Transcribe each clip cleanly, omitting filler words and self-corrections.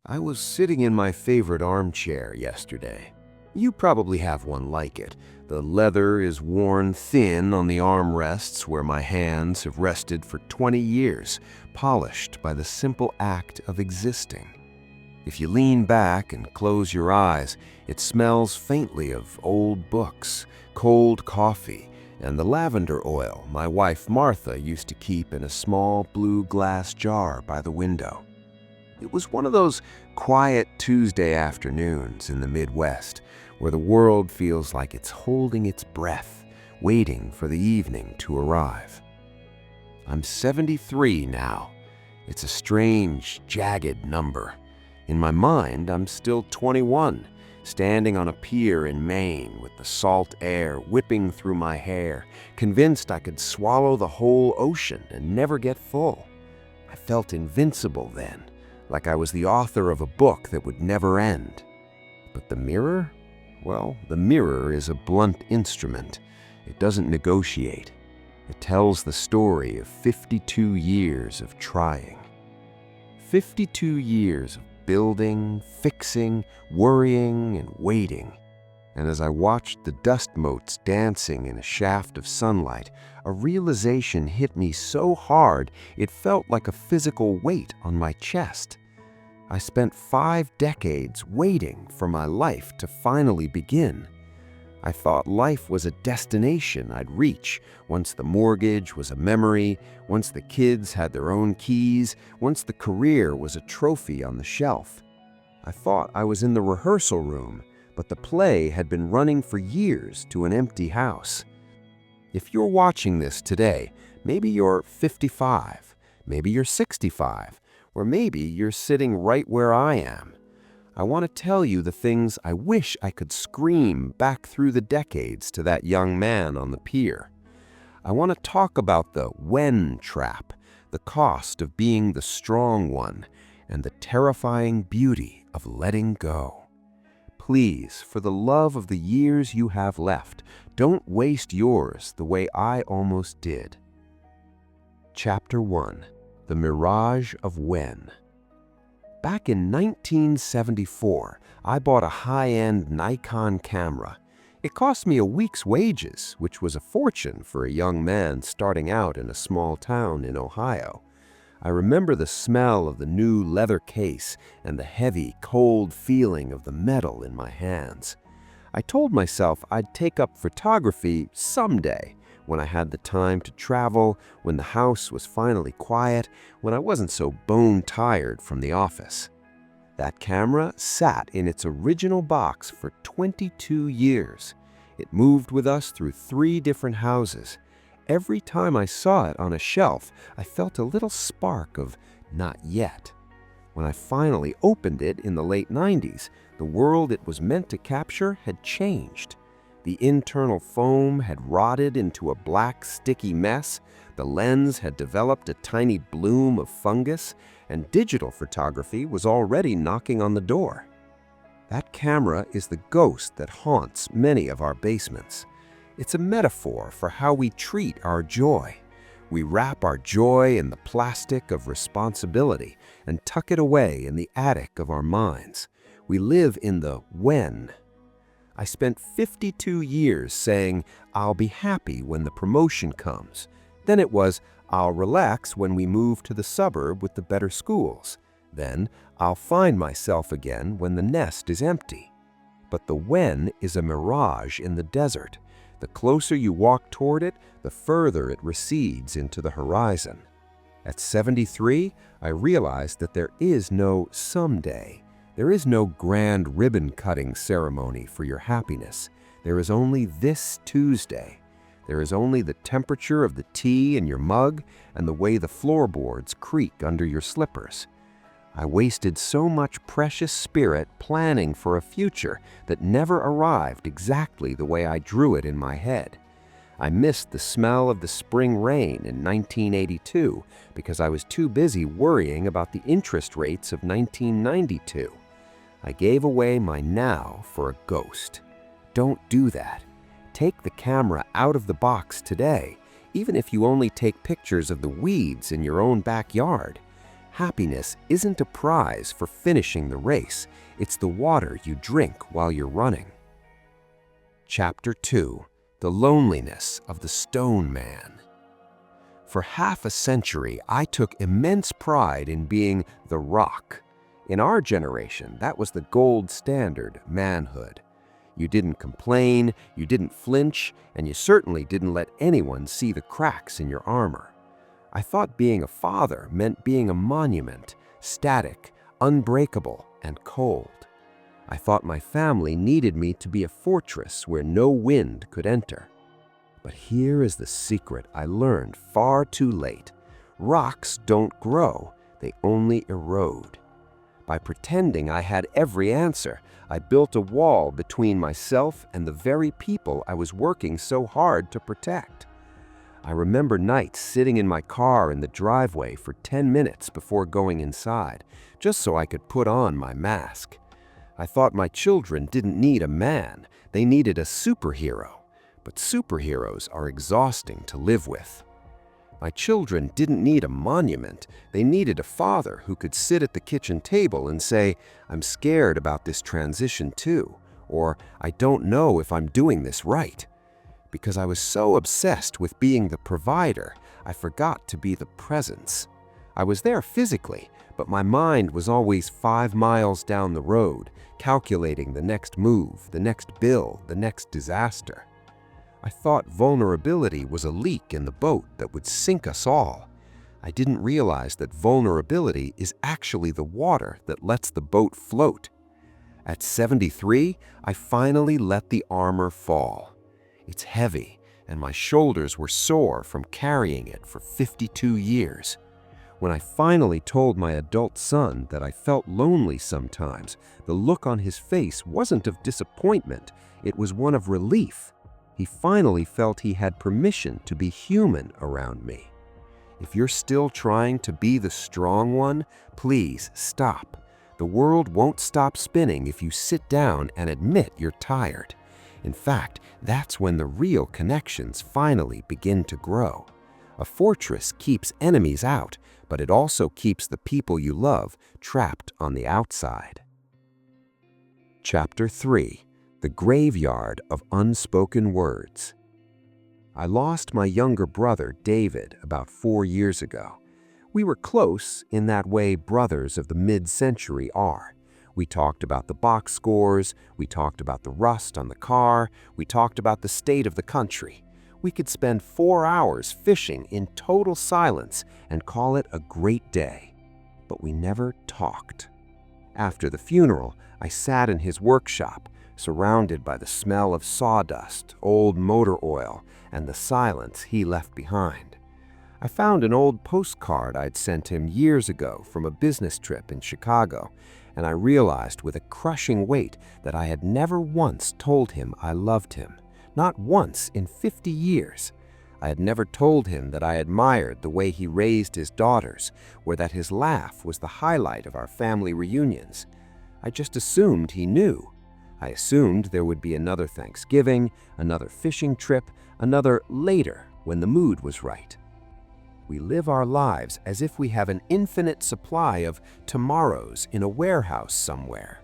I was sitting in my favorite armchair yesterday. You probably have one like it. The leather is worn thin on the armrests where my hands have rested for 20 years, polished by the simple act of existing. If you lean back and close your eyes, it smells faintly of old books, cold coffee, and the lavender oil my wife Martha used to keep in a small blue glass jar by the window. It was one of those quiet Tuesday afternoons in the Midwest where the world feels like it's holding its breath, waiting for the evening to arrive. I'm 73 now. It's a strange, jagged number. In my mind, I'm still 21, standing on a pier in Maine with the salt air whipping through my hair, convinced I could swallow the whole ocean and never get full. I felt invincible then, like I was the author of a book that would never end. But the mirror? Well, the mirror is a blunt instrument. It doesn't negotiate. It tells the story of 52 years of trying. 52 years of building, fixing, worrying, and waiting. And as I watched the dust motes dancing in a shaft of sunlight, a realization hit me so hard it felt like a physical weight on my chest. I spent 5 decades waiting for my life to finally begin. I thought life was a destination I'd reach once the mortgage was a memory, once the kids had their own keys, once the career was a trophy on the shelf. I thought I was in the rehearsal room, but the play had been running for years to an empty house. If you're watching this today, maybe you're 55, maybe you're 65, or maybe you're sitting right where I am. I want to tell you the things I wish I could scream back through the decades to that young man on the pier. I want to talk about the when trap, the cost of being the strong one, and the terrifying beauty of letting go. Please, for the love of the years you have left, don't waste yours the way I almost did. Chapter 1. The Mirage of When. Back in 1974, I bought a high-end Nikon camera. It cost me a week's wages, which was a fortune for a young man starting out in a small town in Ohio. I remember the smell of the new leather case and the heavy, cold feeling of the metal in my hands. I told myself I'd take up photography someday, when I had the time to travel, when the house was finally quiet, when I wasn't so bone-tired from the office. That camera sat in its original box for 22 years. It moved with us through 3 different houses. Every time I saw it on a shelf, I felt a little spark of not yet. When I finally opened it in the late 90s, the world it was meant to capture had changed. The internal foam had rotted into a black, sticky mess, the lens had developed a tiny bloom of fungus, and digital photography was already knocking on the door. That camera is the ghost that haunts many of our basements. It's a metaphor for how we treat our joy. We wrap our joy in the plastic of responsibility and tuck it away in the attic of our minds. We live in the when. I spent 52 years saying, I'll be happy when the promotion comes. Then it was, I'll relax when we move to the suburb with the better schools. Then, I'll find myself again when the nest is empty. But the when is a mirage in the desert. The closer you walk toward it, the further it recedes into the horizon. At 73, I realized that there is no someday. There is no grand ribbon-cutting ceremony for your happiness. There is only this Tuesday. There is only the temperature of the tea in your mug and the way the floorboards creak under your slippers. I wasted so much precious spirit planning for a future that never arrived exactly the way I drew it in my head. I missed the smell of the spring rain in 1982 because I was too busy worrying about the interest rates of 1992. I gave away my now for a ghost. Don't do that. Take the camera out of the box today, even if you only take pictures of the weeds in your own backyard. Happiness isn't a prize for finishing the race. It's the water you drink while you're running. Chapter 2. The Loneliness of the Stone Man. For half a century, I took immense pride in being the rock. In our generation, that was the gold standard manhood. You didn't complain, you didn't flinch, and you certainly didn't let anyone see the cracks in your armor. I thought being a father meant being a monument, static, unbreakable, and cold. I thought my family needed me to be a fortress where no wind could enter. But here is the secret I learned far too late. Rocks don't grow, they only erode. By pretending I had every answer, I built a wall between myself and the very people I was working so hard to protect. I remember nights sitting in my car in the driveway for 10 minutes before going inside, just so I could put on my mask. I thought my children didn't need a man, they needed a superhero. But superheroes are exhausting to live with. My children didn't need a monument, they needed a father who could sit at the kitchen table and say, "I'm scared about this transition too," or "I don't know if I'm doing this right." Because I was so obsessed with being the provider, I forgot to be the presence. I was there physically, but my mind was always 5 miles down the road, calculating the next move, the next bill, the next disaster. I thought vulnerability was a leak in the boat that would sink us all. I didn't realize that vulnerability is actually the water that lets the boat float. At 73, I finally let the armor fall. It's heavy, and my shoulders were sore from carrying it for 52 years. When I finally told my adult son that I felt lonely sometimes, the look on his face wasn't of disappointment, it was one of relief. He finally felt he had permission to be human around me. If you're still trying to be the strong one, please stop. The world won't stop spinning if you sit down and admit you're tired. In fact, that's when the real connections finally begin to grow. A fortress keeps enemies out, but it also keeps the people you love trapped on the outside. Chapter 3. The Graveyard of Unspoken Words. I lost my younger brother, David, about 4 years ago. We were close in that way brothers of the mid-century are. We talked about the box scores, we talked about the rust on the car, we talked about the state of the country. We could spend 4 hours fishing in total silence and call it a great day. But we never talked. After the funeral, I sat in his workshop, surrounded by the smell of sawdust, old motor oil, and the silence he left behind. I found an old postcard I'd sent him years ago from a business trip in Chicago, and I realized with a crushing weight that I had never once told him I loved him, not once in 50 years. I had never told him that I admired the way he raised his daughters, or that his laugh was the highlight of our family reunions. I just assumed he knew. I assumed there would be another Thanksgiving, another fishing trip, another later when the mood was right. We live our lives as if we have an infinite supply of tomorrows in a warehouse somewhere.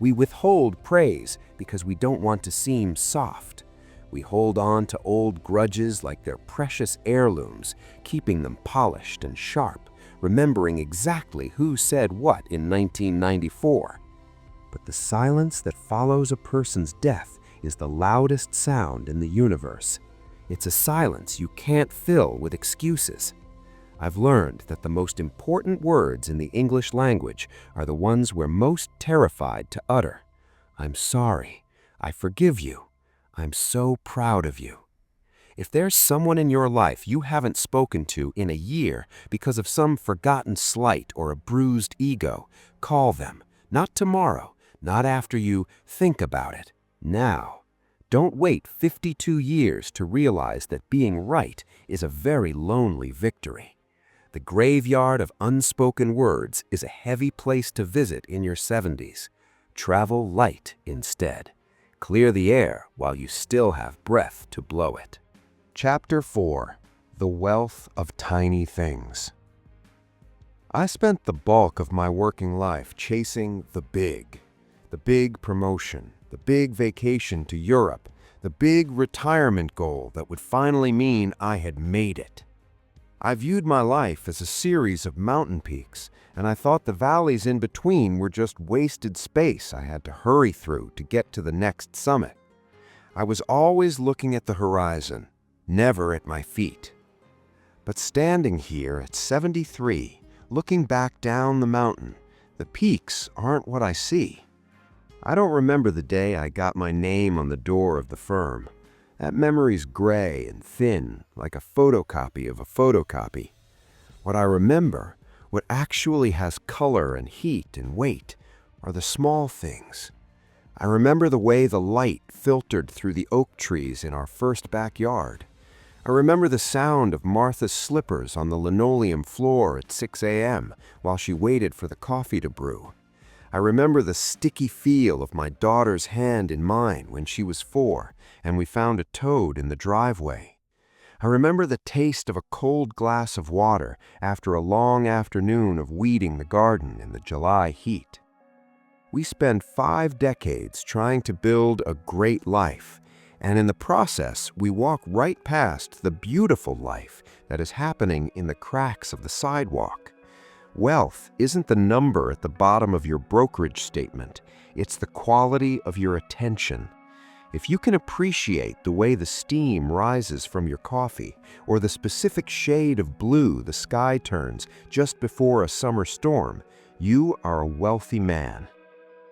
We withhold praise because we don't want to seem soft. We hold on to old grudges like they're precious heirlooms, keeping them polished and sharp, remembering exactly who said what in 1994. But the silence that follows a person's death is the loudest sound in the universe. It's a silence you can't fill with excuses. I've learned that the most important words in the English language are the ones we're most terrified to utter. I'm sorry. I forgive you. I'm so proud of you. If there's someone in your life you haven't spoken to in a year because of some forgotten slight or a bruised ego, call them. Not tomorrow, not after you think about it. Now. Don't wait 52 years to realize that being right is a very lonely victory. The graveyard of unspoken words is a heavy place to visit in your 70s. Travel light instead. Clear the air while you still have breath to blow it. Chapter 4. The Wealth of Tiny Things. I spent the bulk of my working life chasing the big promotion, the big vacation to Europe, the big retirement goal that would finally mean I had made it. I viewed my life as a series of mountain peaks, and I thought the valleys in between were just wasted space I had to hurry through to get to the next summit. I was always looking at the horizon, never at my feet. But standing here at 73, looking back down the mountain, the peaks aren't what I see. I don't remember the day I got my name on the door of the firm. That memory's gray and thin, like a photocopy of a photocopy. What I remember, what actually has color and heat and weight, are the small things. I remember the way the light filtered through the oak trees in our first backyard. I remember the sound of Martha's slippers on the linoleum floor at 6 a.m. while she waited for the coffee to brew. I remember the sticky feel of my daughter's hand in mine when she was 4 and we found a toad in the driveway. I remember the taste of a cold glass of water after a long afternoon of weeding the garden in the July heat. We spend 5 decades trying to build a great life, and in the process, we walk right past the beautiful life that is happening in the cracks of the sidewalk. Wealth isn't the number at the bottom of your brokerage statement. It's the quality of your attention. If you can appreciate the way the steam rises from your coffee, or the specific shade of blue the sky turns just before a summer storm, you are a wealthy man.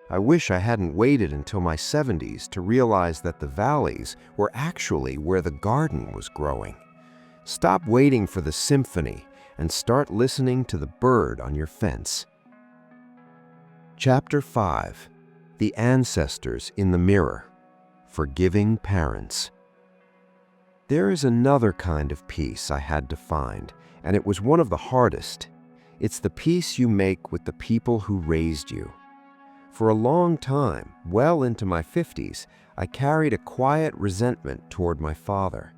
I wish I hadn't waited until my 70s to realize that the valleys were actually where the garden was growing. Stop waiting for the symphony and start listening to the bird on your fence. Chapter 5. The Ancestors in the Mirror. Forgiving Parents. There is another kind of peace I had to find, and it was one of the hardest. It's the peace you make with the people who raised you. For a long time, well into my 50s, I carried a quiet resentment toward my father.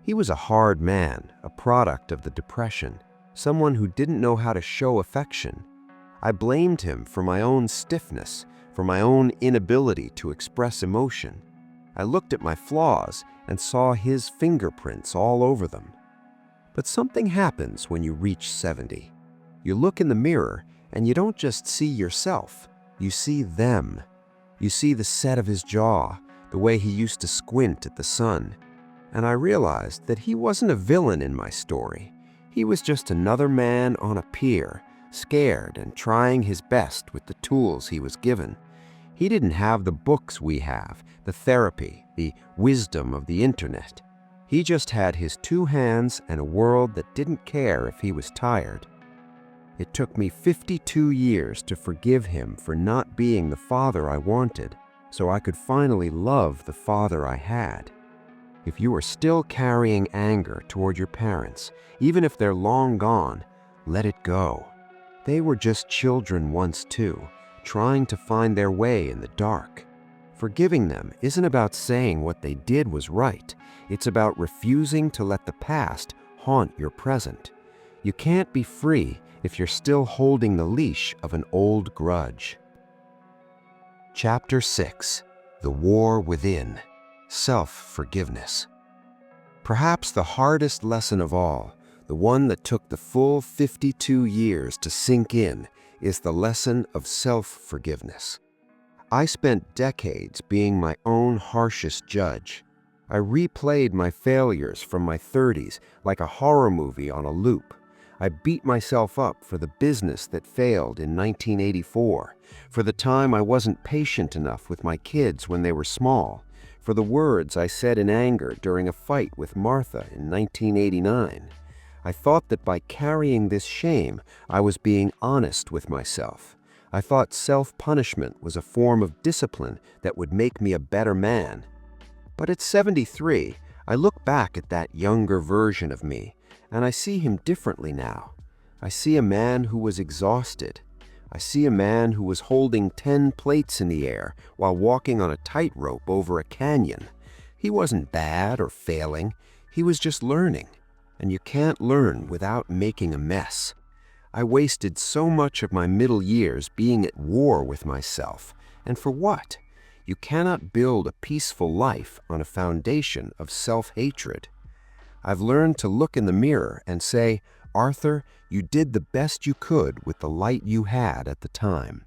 He was a hard man, a product of the Depression, someone who didn't know how to show affection. I blamed him for my own stiffness, for my own inability to express emotion. I looked at my flaws and saw his fingerprints all over them. But something happens when you reach 70. You look in the mirror and you don't just see yourself. You see them. You see the set of his jaw, the way he used to squint at the sun. And I realized that he wasn't a villain in my story. He was just another man on a pier, scared and trying his best with the tools he was given. He didn't have the books we have, the therapy, the wisdom of the internet. He just had his 2 hands and a world that didn't care if he was tired. It took me 52 years to forgive him for not being the father I wanted, so I could finally love the father I had. If you are still carrying anger toward your parents, even if they're long gone, let it go. They were just children once too, trying to find their way in the dark. Forgiving them isn't about saying what they did was right. It's about refusing to let the past haunt your present. You can't be free if you're still holding the leash of an old grudge. Chapter 6. The War Within. Self-Forgiveness. Perhaps the hardest lesson of all, the one that took the full 52 years to sink in, is the lesson of self-forgiveness. I spent decades being my own harshest judge. I replayed my failures from my 30s like a horror movie on a loop. I beat myself up for the business that failed in 1984, for the time I wasn't patient enough with my kids when they were small, for the words I said in anger during a fight with Martha in 1989. I thought that by carrying this shame, I was being honest with myself. I thought self-punishment was a form of discipline that would make me a better man. But at 73, I look back at that younger version of me, and I see him differently now. I see a man who was exhausted. I see a man who was holding 10 plates in the air while walking on a tightrope over a canyon. He wasn't bad or failing. He was just learning. And you can't learn without making a mess. I wasted so much of my middle years being at war with myself. And for what? You cannot build a peaceful life on a foundation of self-hatred. I've learned to look in the mirror and say, Arthur, you did the best you could with the light you had at the time.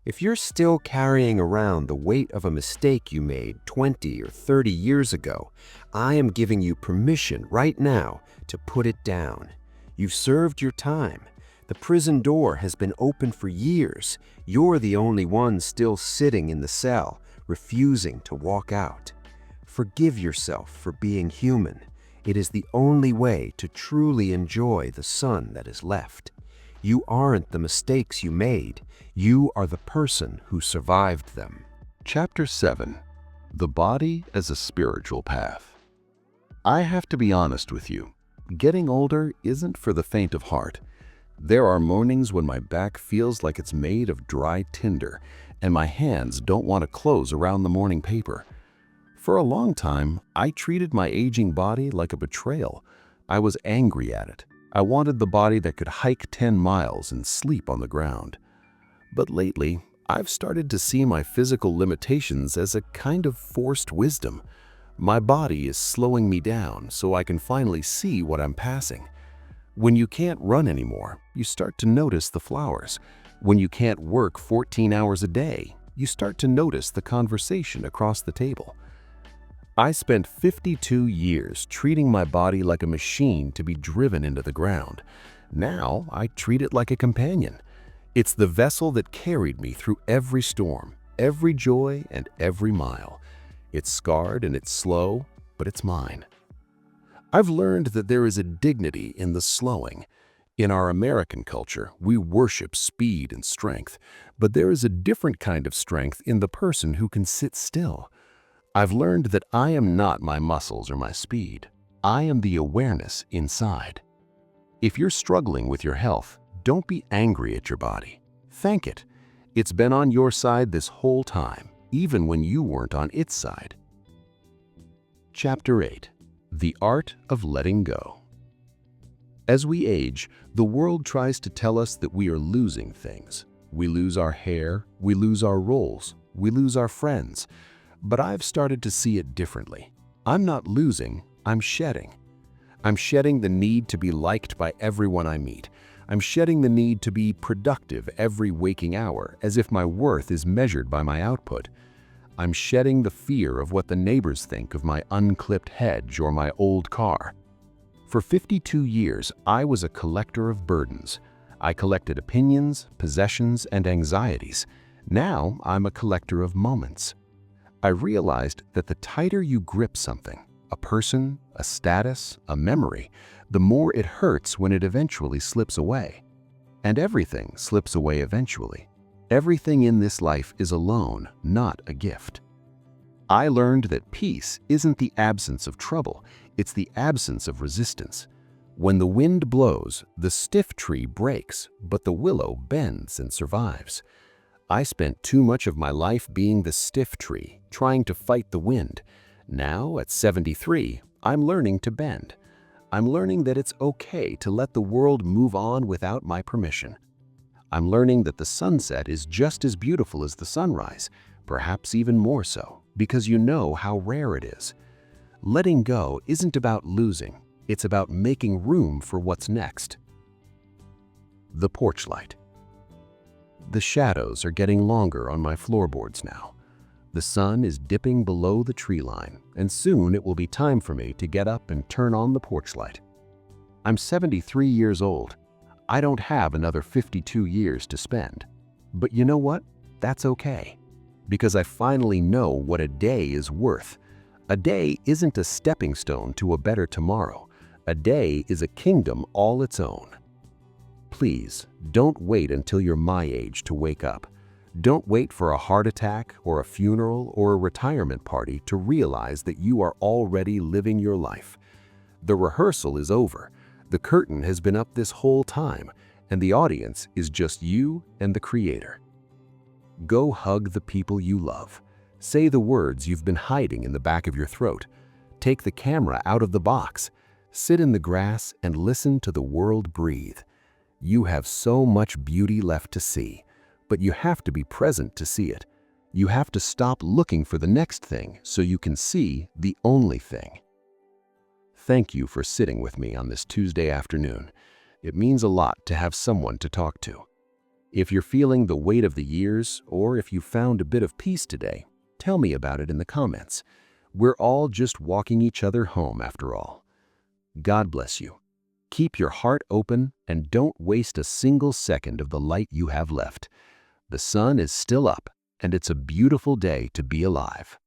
If you're still carrying around the weight of a mistake you made 20 or 30 years ago, I am giving you permission right now to put it down. You've served your time. The prison door has been open for years. You're the only one still sitting in the cell, refusing to walk out. Forgive yourself for being human. It is the only way to truly enjoy the sun that is left. You aren't the mistakes you made. You are the person who survived them. Chapter 7. The Body as a Spiritual Path. I have to be honest with you. Getting older isn't for the faint of heart. There are mornings when my back feels like it's made of dry tinder, and my hands don't want to close around the morning paper. For a long time, I treated my aging body like a betrayal. I was angry at it. I wanted the body that could hike 10 miles and sleep on the ground. But lately, I've started to see my physical limitations as a kind of forced wisdom. My body is slowing me down so I can finally see what I'm passing. When you can't run anymore, you start to notice the flowers. When you can't work 14 hours a day, you start to notice the conversation across the table. I spent 52 years treating my body like a machine to be driven into the ground. Now I treat it like a companion. It's the vessel that carried me through every storm, every joy, and every mile. It's scarred and it's slow, but it's mine. I've learned that there is a dignity in the slowing. In our American culture, we worship speed and strength, but there is a different kind of strength in the person who can sit still. I've learned that I am not my muscles or my speed. I am the awareness inside. If you're struggling with your health, don't be angry at your body. Thank it. It's been on your side this whole time, even when you weren't on its side. Chapter 8. The Art of Letting Go. As we age, the world tries to tell us that we are losing things. We lose our hair, we lose our roles, we lose our friends. But I've started to see it differently. I'm not losing, I'm shedding. I'm shedding the need to be liked by everyone I meet. I'm shedding the need to be productive every waking hour as if my worth is measured by my output. I'm shedding the fear of what the neighbors think of my unclipped hedge or my old car. For 52 years, I was a collector of burdens. I collected opinions, possessions, and anxieties. Now I'm a collector of moments. I realized that the tighter you grip something, a person, a status, a memory, the more it hurts when it eventually slips away. And everything slips away eventually. Everything in this life is a loan, not a gift. I learned that peace isn't the absence of trouble, it's the absence of resistance. When the wind blows, the stiff tree breaks, but the willow bends and survives. I spent too much of my life being the stiff tree, trying to fight the wind. Now, at 73, I'm learning to bend. I'm learning that it's okay to let the world move on without my permission. I'm learning that the sunset is just as beautiful as the sunrise, perhaps even more so, because you know how rare it is. Letting go isn't about losing, it's about making room for what's next. The porch light. The shadows are getting longer on my floorboards now. The sun is dipping below the tree line, and soon it will be time for me to get up and turn on the porch light. I'm 73 years old. I don't have another 52 years to spend. But you know what? That's okay. Because I finally know what a day is worth. A day isn't a stepping stone to a better tomorrow. A day is a kingdom all its own. Please, don't wait until you're my age to wake up. Don't wait for a heart attack or a funeral or a retirement party to realize that you are already living your life. The rehearsal is over. The curtain has been up this whole time, and the audience is just you and the Creator. Go hug the people you love. Say the words you've been hiding in the back of your throat. Take the camera out of the box. Sit in the grass and listen to the world breathe. You have so much beauty left to see, but you have to be present to see it. You have to stop looking for the next thing so you can see the only thing. Thank you for sitting with me on this Tuesday afternoon. It means a lot to have someone to talk to. If you're feeling the weight of the years, or if you found a bit of peace today, tell me about it in the comments. We're all just walking each other home after all. God bless you. Keep your heart open and don't waste a single second of the light you have left. The sun is still up, and it's a beautiful day to be alive.